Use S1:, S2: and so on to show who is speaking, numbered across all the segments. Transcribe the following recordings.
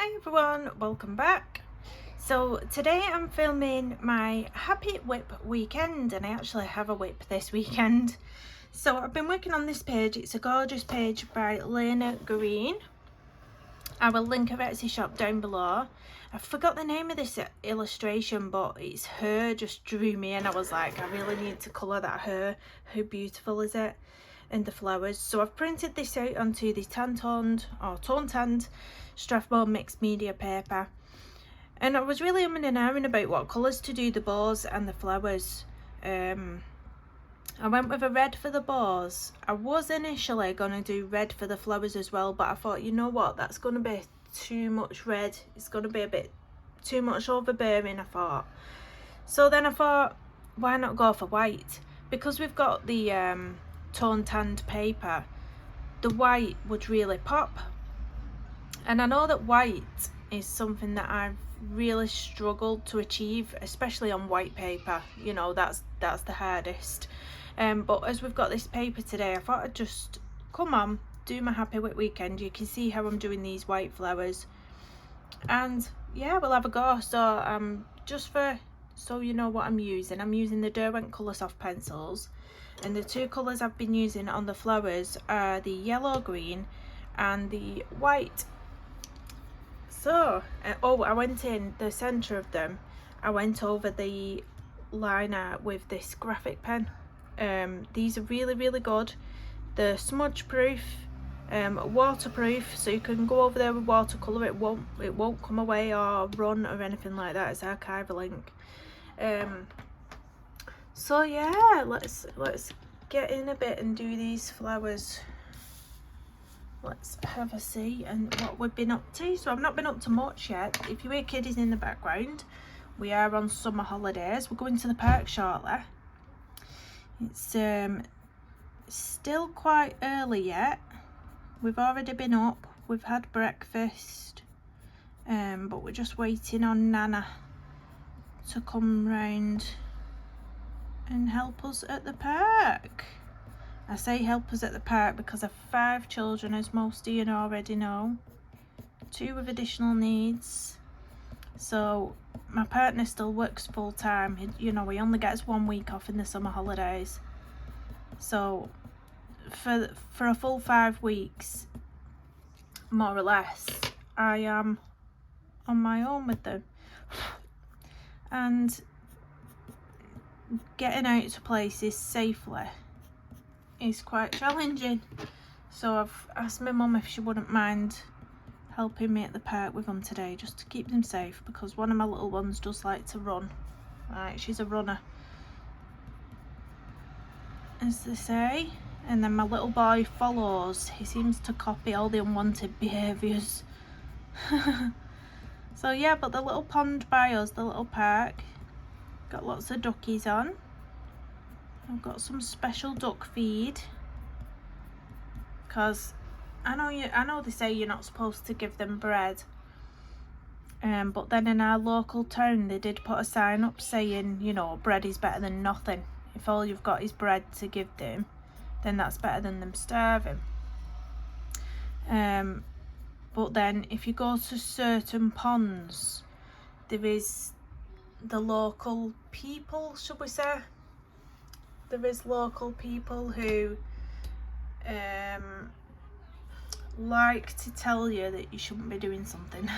S1: Hi everyone, welcome back. So today I'm filming my Happy Whip weekend, and I actually have a whip this weekend. So I've been working on this page. It's a gorgeous page by Lana Green. I will link her Etsy shop down below. I forgot the name of this illustration, but it's her just drew me and I was like, I really need to colour that her. How beautiful is it? And the flowers. So I've printed this out onto the tone tanned Strathmore mixed media paper, and I was really umming and ahhing about what colours to do the bows and the flowers. I went with a red for the bows. I was initially going to do red for the flowers as well, but I thought, you know what, that's going to be too much red. It's going to be a bit too much overbearing, I thought. So then I thought, why not go for white? Because we've got the tone tanned paper, the white would really pop. And I know that white is something that I've really struggled to achieve, especially on white paper. You know, that's the hardest. But as we've got this paper today, I thought I'd just come on, do my Happy Whip weekend. You can see how I'm doing these white flowers, and yeah, we'll have a go. So so you know what I'm using the Derwent Colour Soft pencils, and the two colours I've been using on the flowers are the yellow green and the white. So I went in the centre of them, I went over the liner with this graphic pen. These are really good. They're smudge proof, waterproof, so you can go over there with watercolour. It won't come away or run or anything like that. It's archival ink. So yeah, let's get in a bit and do these flowers. Let's have a see and what we've been up to. So I've not been up to much yet. If you hear kiddies in the background, we are on summer holidays. We're going to the park shortly. It's still quite early yet. We've already been up, we've had breakfast, but we're just waiting on Nana to come round and help us at the park. I say help us at the park because I've 5 children, as most of you already know, 2 with additional needs. So my partner still works full time. You know, he only gets 1 week off in the summer holidays. So for a full 5 weeks, more or less, I am on my own with them. And getting out to places safely is quite challenging. So I've asked my mum if she wouldn't mind helping me at the park with them today, just to keep them safe, because one of my little ones does like to run. Right, she's a runner, as they say. And then my little boy follows. He seems to copy all the unwanted behaviours. So yeah, but the little pond by us, the little park, got lots of duckies on. I've got some special duck feed, because I know they say you're not supposed to give them bread, but then in our local town they did put a sign up saying, you know, bread is better than nothing. If all you've got is bread to give them, then that's better than them starving. But then if you go to certain ponds, there is the local people, should we say? There is local people who like to tell you that you shouldn't be doing something.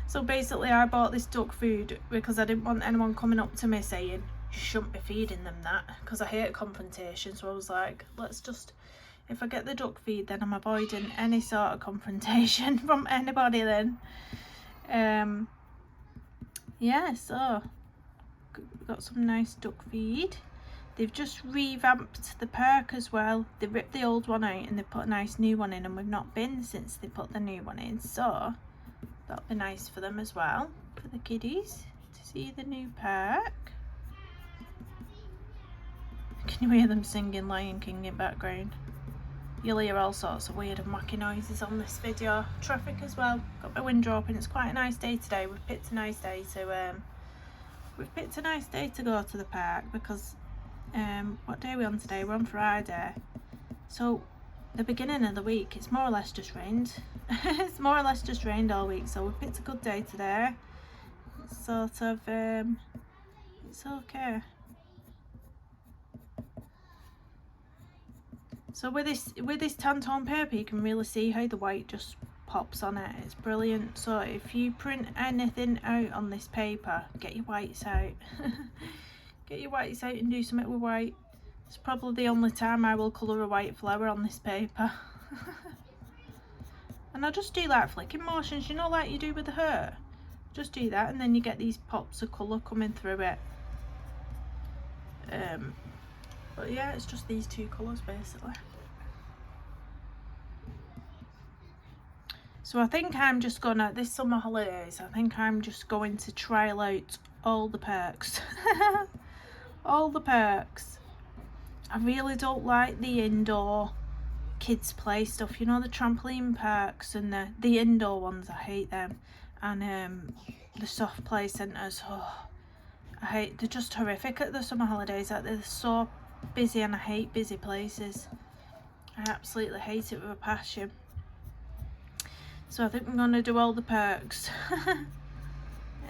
S1: So basically I bought this duck food because I didn't want anyone coming up to me saying you shouldn't be feeding them that, because I hate confrontation. So I was like, let's just, if I get the duck feed, then I'm avoiding any sort of confrontation from anybody then. Yeah, so got some nice duck feed. They've just revamped the park as well. They ripped the old one out and they put a nice new one in, and we've not been since they put the new one in, so that'll be nice for them as well, for the kiddies to see the new park. Can you hear them singing Lion King in background? You'll hear all sorts of weird and wacky noises on this video. Traffic as well. Got my window open. It's quite a nice day today. We've picked a nice day to go to the park because what day are we on today? We're on Friday. So the beginning of the week, it's more or less just rained. It's more or less just rained all week, so we picked a good day today. It's sort of it's okay. So with this tan tone paper, you can really see how the white just pops on it. It's brilliant. So if you print anything out on this paper, get your whites out. Get your whites out and do something with white. It's probably the only time I will colour a white flower on this paper. And I just do like flicking motions, you know, like you do with the hair. Just do that, and then you get these pops of colour coming through it. But yeah, it's just these two colours basically. So I think I'm just gonna, this summer holidays, I think I'm just going to trial out all the perks. All the perks. I really don't like the indoor kids play stuff, you know, the trampoline parks and the indoor ones. I hate them. And the soft play centres, oh, I hate, they're just horrific at the summer holidays. Like, they're so busy, and I hate busy places. I absolutely hate it with a passion. So I think I'm gonna do all the perks.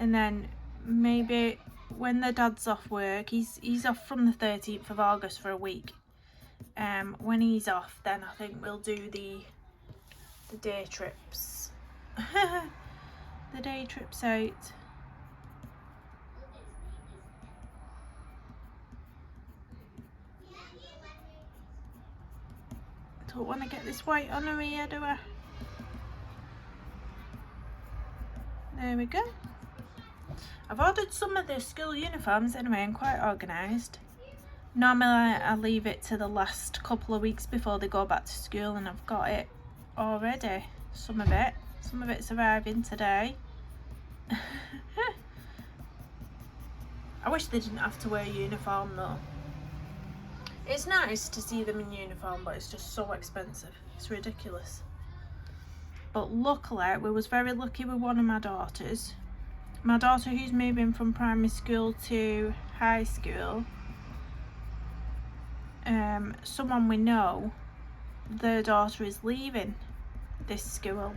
S1: And then maybe when the dad's off work, he's off from the 13th of August for a week. When he's off, then I think we'll do the day trips. The day trips out. Don't want to get this white on her ear, do I? There we go. I've ordered some of the school uniforms anyway, and quite organised. Normally I leave it to the last couple of weeks before they go back to school, and I've got it already. Some of it's arriving today. I wish they didn't have to wear a uniform though. It's nice to see them in uniform, but it's just so expensive. It's ridiculous. But luckily, we was very lucky with one of my daughters. My daughter, who's moving from primary school to high school, someone we know, their daughter is leaving this school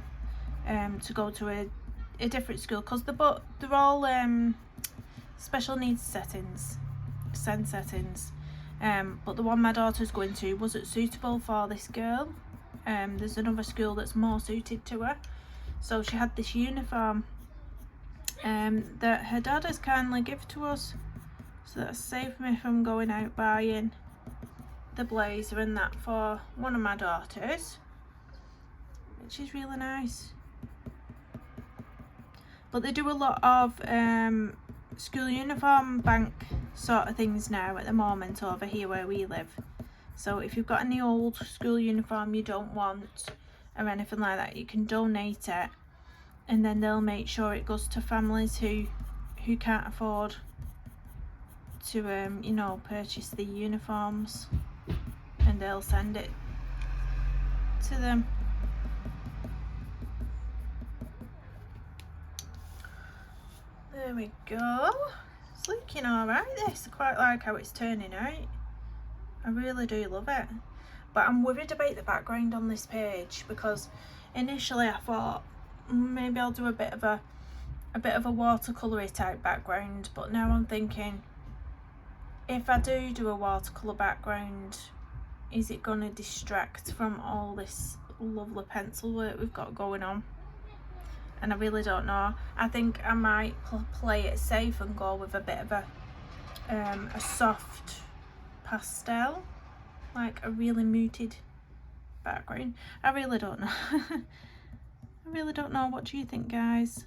S1: to go to a different school, because they're all special needs settings, SEND settings. But the one my daughter's going to wasn't suitable for this girl. There's another school that's more suited to her. So she had this uniform that her dad has kindly given to us. So that saved me from going out buying the blazer and that for one of my daughters, which is really nice. But they do a lot of school uniform bank sort of things now at the moment over here where we live. So if you've got any old school uniform you don't want or anything like that, you can donate it, and then they'll make sure it goes to families who can't afford to you know, purchase the uniforms, and they'll send it to them. There we go. It's looking alright this. I quite like how it's turning out. I really do love it. But I'm worried about the background on this page, because initially I thought maybe I'll do a bit of a watercolour type background, but now I'm thinking, if I do a watercolour background, is it going to distract from all this lovely pencil work we've got going on? And I really don't know. I think I might play it safe and go with a bit of a soft pastel, like a really muted background. I really don't know. I really don't know. What do you think, guys?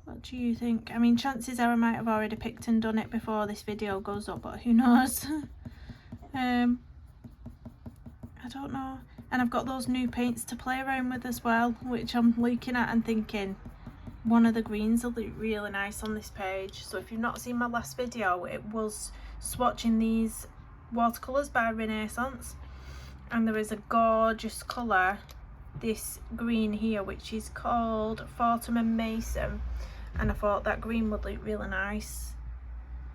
S1: What do you think? I mean, chances are I might have already picked and done it before this video goes up, but who knows? I don't know. And I've got those new paints to play around with as well, which I'm looking at and thinking one of the greens will look really nice on this page. So if you've not seen my last video, it was swatching these watercolours by Renaissance, and there is a gorgeous colour, this green here, which is called Fortnum and Mason, and I thought that green would look really nice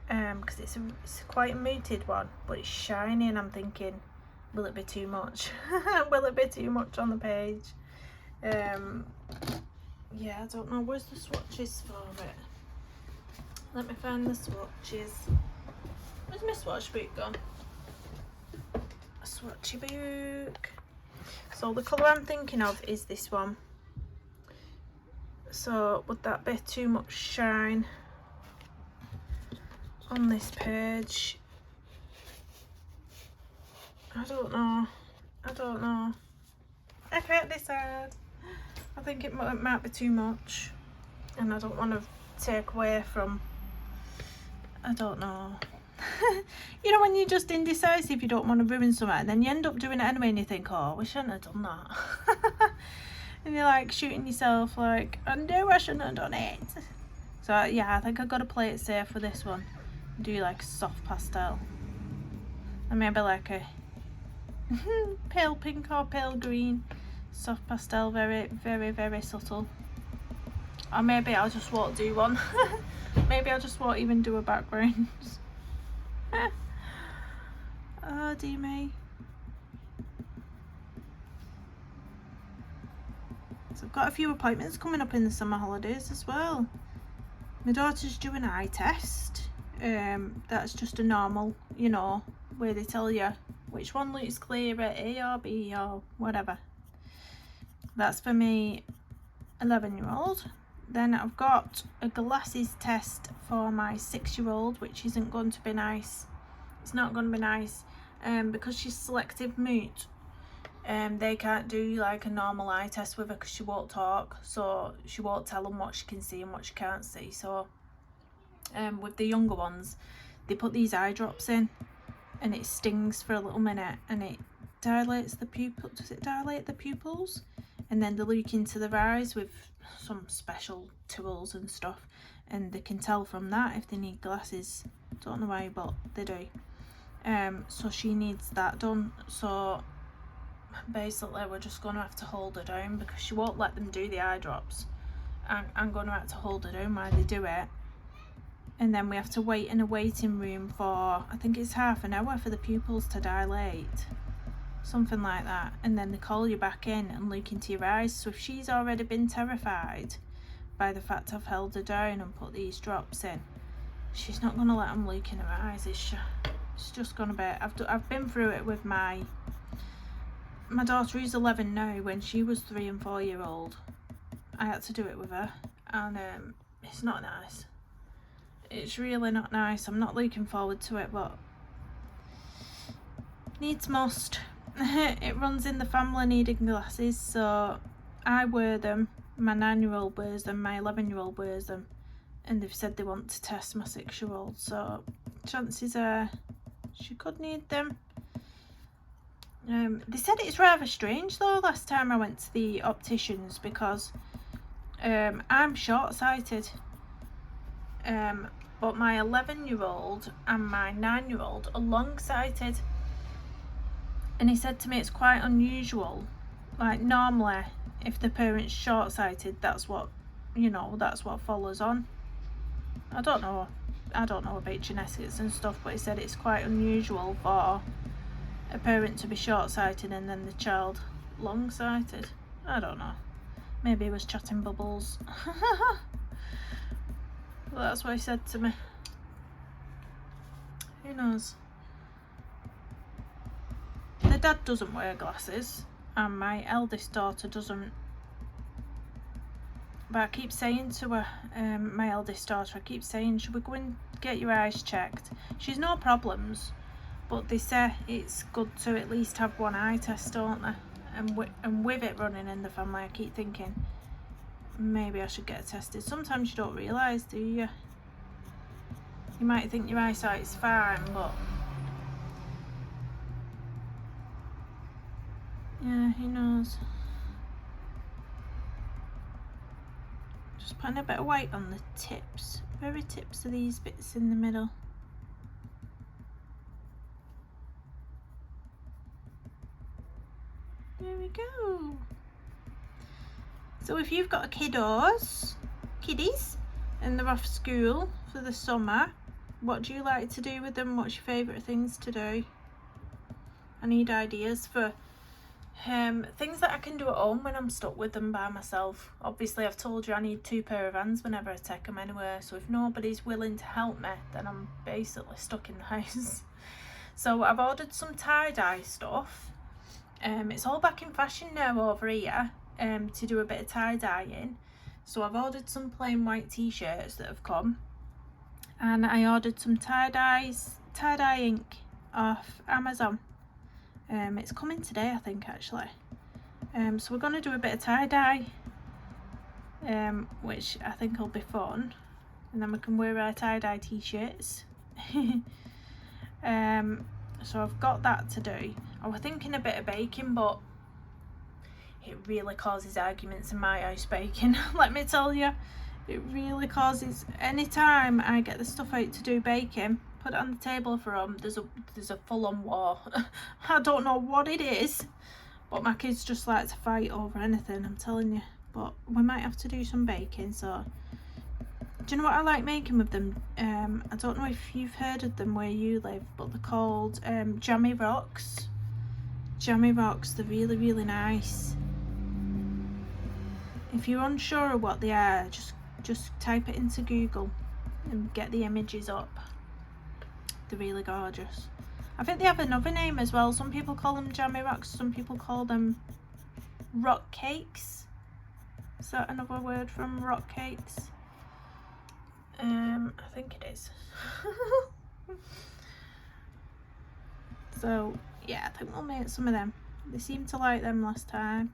S1: because it's quite a muted one, but it's shiny, and I'm thinking will it be too much? Will it be too much on the page? Yeah, I don't know. Where's the swatches for it? Let me find the swatches. Where's my swatch book gone? A swatchy book. So the colour I'm thinking of is this one. So would that be too much shine on this page? I don't know. I don't know. I can't decide. I think it might be too much, and I don't want to take away from, I don't know. You know when you're just indecisive, you don't want to ruin something, and then you end up doing it anyway and you think, oh, we shouldn't have done that. And you're like shooting yourself like, I knew I shouldn't have done it. So yeah, I think I've got to play it safe with this one. Do like a soft pastel. And maybe like a pale pink or pale green. Soft pastel, very, very, very subtle. Or maybe I just won't do one. Maybe I just won't even do a background. Oh dear me. So I've got a few appointments coming up in the summer holidays as well. My daughter's doing an eye test. That's just a normal, you know, where they tell you which one looks clearer, A or B or whatever. That's for me 11-year-old. Then I've got a glasses test for my 6-year-old, which isn't going to be nice. It's not going to be nice because she's selective mute. They can't do like a normal eye test with her because she won't talk, so she won't tell them what she can see and what she can't see. So with the younger ones, they put these eye drops in and it stings for a little minute and it dilates the pupil. Does it dilate the pupils? And then they look into their eyes with some special tools and stuff, and they can tell from that if they need glasses. Don't know why, but they do. So she needs that done. So basically we're just going to have to hold her down because she won't let them do the eye drops. I'm going to have to hold her down while they do it, and then we have to wait in a waiting room for, I think it's half an hour for the pupils to dilate, something like that, and then they call you back in and look into your eyes. So if she's already been terrified by the fact I've held her down and put these drops in, she's not going to let them look in her eyes. It's just going to be, I've been through it with my daughter who's 11 now. When she was 3 and 4-year-old, I had to do it with her, and it's not nice. It's really not nice. I'm not looking forward to it, but needs must. It runs in the family needing glasses, so I wear them, my 9-year-old wears them, my 11-year-old wears them, and they've said they want to test my 6-year-old, so chances are she could need them. They said it's rather strange though last time I went to the opticians because I'm short-sighted, but my 11-year-old and my 9-year-old are long-sighted. And he said to me it's quite unusual. Like normally if the parent's short-sighted, that's what, you know, that's what follows on. I don't know about genetics and stuff, but he said it's quite unusual for a parent to be short-sighted and then the child long-sighted. I don't know. Maybe he was chatting bubbles. Well, that's what he said to me. Who knows? The dad doesn't wear glasses and my eldest daughter doesn't, but I keep saying to her, my eldest daughter, I keep saying, should we go and get your eyes checked? She's no problems, but they say it's good to at least have one eye test, don't they? And with it running in the family, I keep thinking maybe I should get it tested. Sometimes you don't realise, do you? You might think your eyesight's fine, but yeah, who knows? Just putting a bit of white on the tips, very tips of these bits in the middle. There we go. So if you've got kiddies, and they're off school for the summer, what do you like to do with them? What's your favourite things to do? I need ideas for things that I can do at home when I'm stuck with them by myself. Obviously, I've told you I need 2 pair of hands whenever I take them anywhere, so if nobody's willing to help me, then I'm basically stuck in the house. So I've ordered some tie-dye stuff. It's all back in fashion now over here, to do a bit of tie-dyeing. So I've ordered some plain white t-shirts that have come, and I ordered some tie-dye ink off Amazon. It's coming today, I think, actually. So we're going to do a bit of tie-dye, which I think will be fun, and then we can wear our tie-dye t-shirts. So I've got that to do. I was thinking a bit of baking, but it really causes arguments in my house, baking. Let me tell you, it really causes. Anytime I get the stuff out to do baking, put it on the table for them, there's a full-on war. I don't know what it is, but my kids just like to fight over anything, I'm telling you. But we might have to do some baking. So do you know what I like making with them? I don't know if you've heard of them where you live, but they're called jammy rocks. Jammy rocks, they're really, really nice. If you're unsure of what they are, just type it into Google and get the images up. They're really gorgeous. I think they have another name as well. Some people call them jammy rocks, some people call them rock cakes. Is that another word from rock cakes? I think it is. So yeah, I think we'll make some of them. They seemed to like them last time.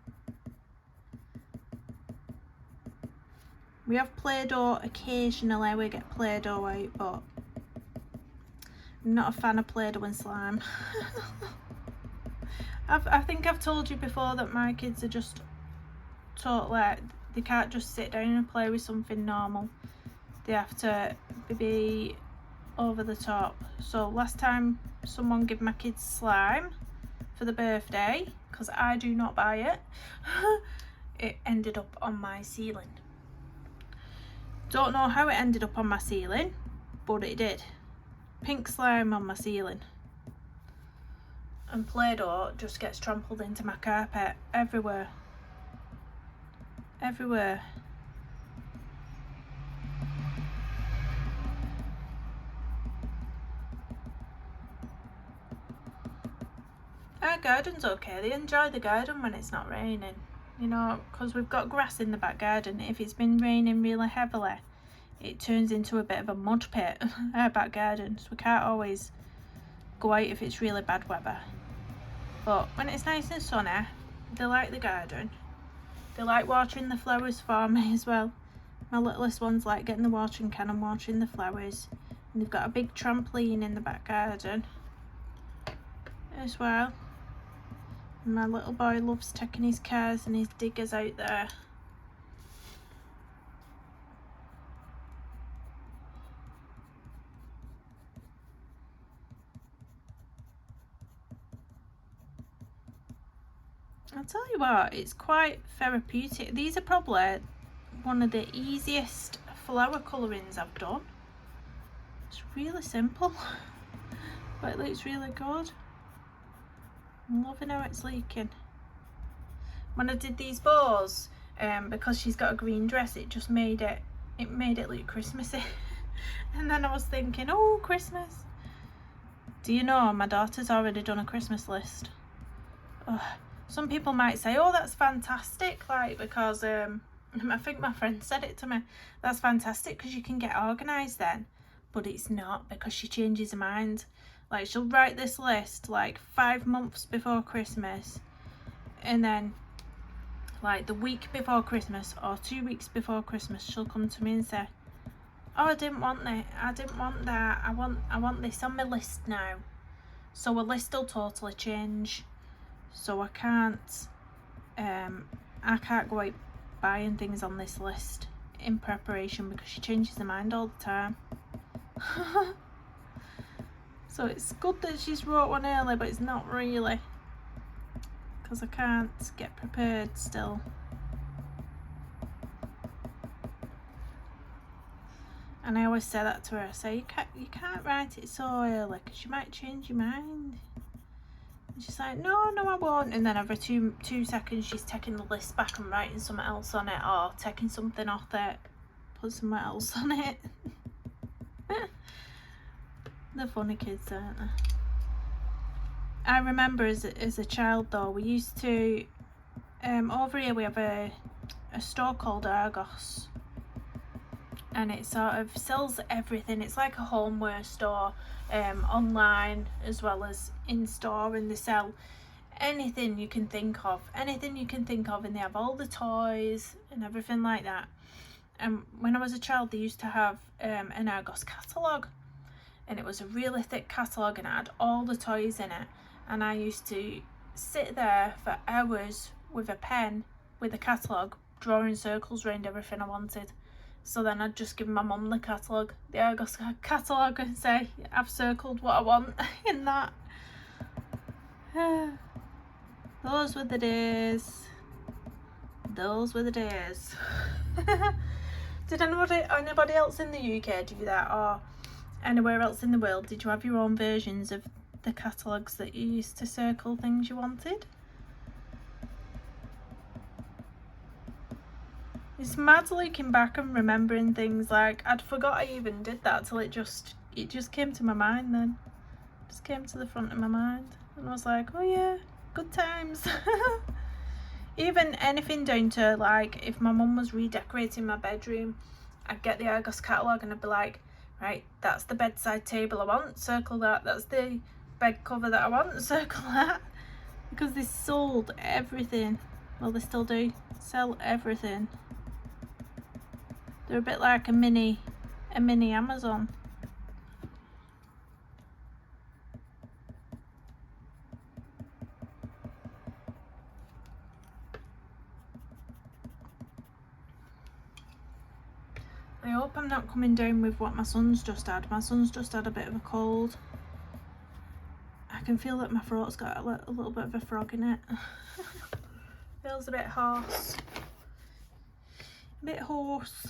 S1: We have Play-Doh occasionally, we get Play-Doh out, but I'm not a fan of Play-Doh and slime. I think I've told you before that my kids are just totally, they can't just sit down and play with something normal. They have to be over the top. So last time someone gave my kids slime for the birthday, because I do not buy it, it ended up on my ceiling. Don't know how it ended up on my ceiling, but it did. Pink slime on my ceiling. And Play-Doh just gets trampled into my carpet everywhere. Everywhere. Our garden's okay. They enjoy the garden when it's not raining, you know, because we've got grass in the back garden. If it's been raining really heavily, it turns into a bit of a mud pit, our back garden, so we can't always go out if it's really bad weather. But when it's nice and sunny, they like the garden. They like watering the flowers for me as well. My littlest ones like getting the watering can and watering the flowers. And they've got a big trampoline in the back garden as well. And my little boy loves taking his cars and his diggers out there. I'll tell you what, it's quite therapeutic. These are probably one of the easiest flower colourings I've done. It's really simple, but it looks really good. I'm loving how it's leaking. When I did these bows, because she's got a green dress, it just made it look Christmassy. And then I was thinking, oh, Christmas. Do you know my daughter's already done a Christmas list? Oh, some people might say, oh, that's fantastic, like, because I think my friend said it to me, that's fantastic because you can get organised then. But it's not, because she changes her mind. Like, she'll write this list like 5 months before Christmas, and then like the week before Christmas or 2 weeks before Christmas, she'll come to me and say, oh, I didn't want that, I want this on my list now. So her list will totally change. So I can't go out buying things on this list in preparation, because she changes her mind all the time. So it's good that she's wrote one early, but it's not really, because I can't get prepared still. And I always say that to her. I say, you can't write it so early, because you might change your mind. And she's like, no, I won't. And then every two seconds she's taking the list back and writing something else on it, or taking something off it, put something else on it. They're funny kids, aren't they? I remember as a child though, we used to, over here we have a store called Argos, and it sort of sells everything. It's like a homeware store, online as well as in store, and they sell anything you can think of, and they have all the toys and everything like that. And when I was a child, they used to have an Argos catalogue, and it was a really thick catalogue, and it had all the toys in it. And I used to sit there for hours with a pen with a catalogue, drawing circles around everything I wanted. So then I'd just give my mum the catalogue, the Argos catalogue, and say, I've circled what I want in that. Those were the days. Those were the days. Did anybody else in the UK do that, or anywhere else in the world? Did you have your own versions of the catalogues that you used to circle things you wanted? It's mad looking back and remembering things. Like, I'd forgot I even did that till it just came to my mind then. It just came to the front of my mind, and I was like, oh yeah, good times. Even anything down to, like, if my mum was redecorating my bedroom, I'd get the Argos catalogue and I'd be like, right, that's the bedside table I want, circle that. That's the bed cover that I want, circle that. Because they sold everything. Well, they still do sell everything. They're a bit like a mini Amazon. I hope I'm not coming down with what my son's just had. My son's just had a bit of a cold. I can feel that my throat's got a little bit of a frog in it. Feels a bit hoarse. A bit hoarse.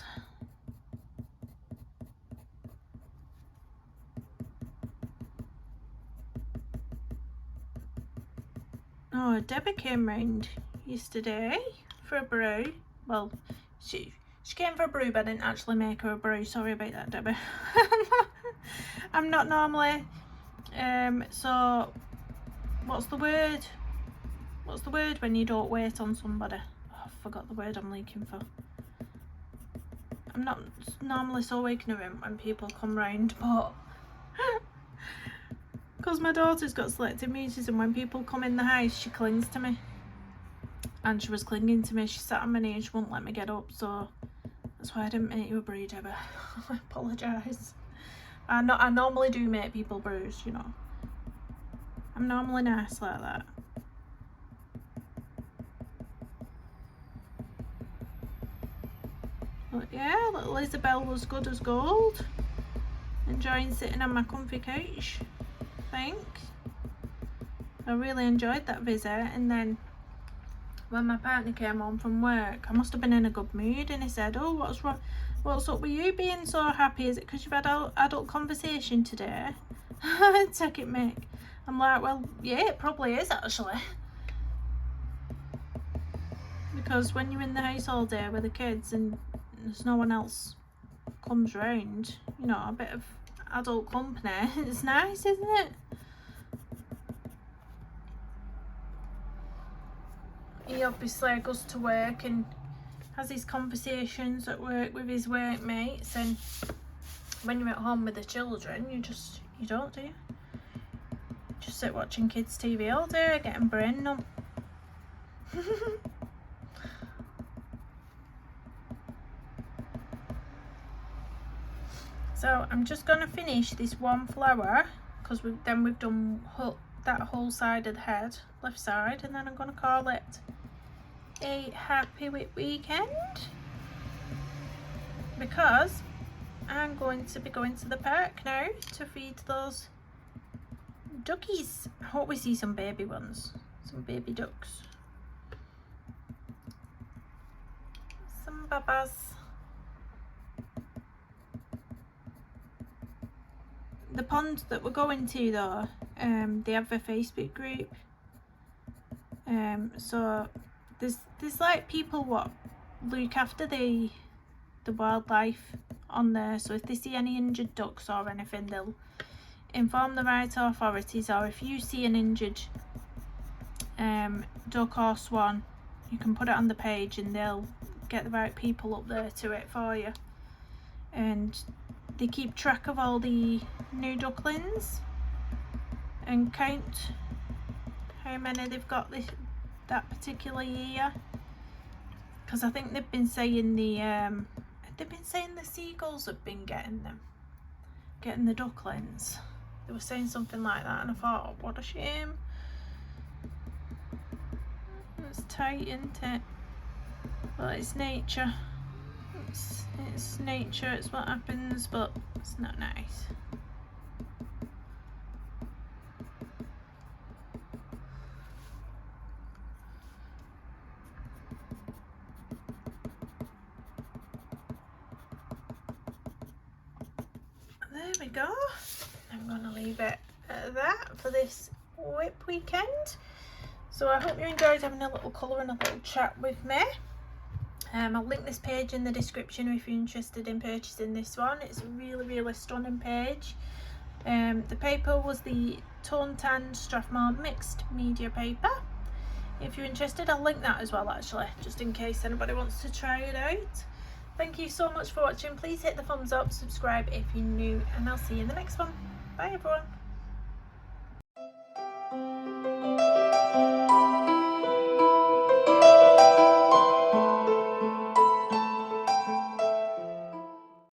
S1: Oh, Debbie came round yesterday for a brew. Well, she came for a brew, but I didn't actually make her a brew. Sorry about that, Debbie. I'm not normally, so what's the word? What's the word when you don't wait on somebody? Oh, I forgot the word I'm looking for. I'm not normally so ignorant when people come round, but because my daughter's got selective mutism, when people come in the house, she clings to me. And she was clinging to me. She sat on my knee and she wouldn't let me get up, so that's why I didn't make you a brew, Debbie. I apologise. I normally do make people brews, you know. I'm normally nice like that. But yeah, little Isabel was good as gold. Enjoying sitting on my comfy couch, I think. I really enjoyed that visit. And then when my partner came home from work, I must have been in a good mood, and he said, oh, what's wrong? What's up with you being so happy? Is it because you've had adult conversation today? Take it, Mick. I'm like, well, yeah, it probably is actually. Because when you're in the house all day with the kids and there's no one else comes round, you know, a bit of adult company, it's nice, isn't it? He obviously goes to work and has his conversations at work with his workmates, and when you're at home with the children, you don't, do you? Just sit watching kids TV all day, getting brain numb. So I'm just gonna finish this one flower, because we've done that whole side of the head, left side, and then I'm gonna call it a happy Wip weekend, because I'm going to be going to the park now to feed those duckies. I hope we see some baby ones, some baby ducks, some babas. The pond that we're going to though, they have a Facebook group, So there's like people what look after the wildlife on there, so if they see any injured ducks or anything, they'll inform the right authorities, or if you see an injured duck or swan, you can put it on the page and they'll get the right people up there to it for you. And they keep track of all the new ducklings and count how many they've got that particular year, because I think they've been saying the seagulls have been getting the ducklings. They were saying something like that, and I thought, oh, what a shame. It's tight, isn't it? But it's nature. It's nature, it's what happens, but it's not nice. There we go. I'm going to leave it at that for this Wip weekend. So I hope you enjoyed having a little colour and a little chat with me. I'll link this page in the description if you're interested in purchasing this one. It's a really stunning page. The paper was the Tone Tan Strathmore mixed media paper. If you're interested, I'll link that as well, actually, just in case anybody wants to try it out. Thank you so much for watching. Please hit the thumbs up, subscribe if you're new, and I'll see you in the next one. Bye everyone.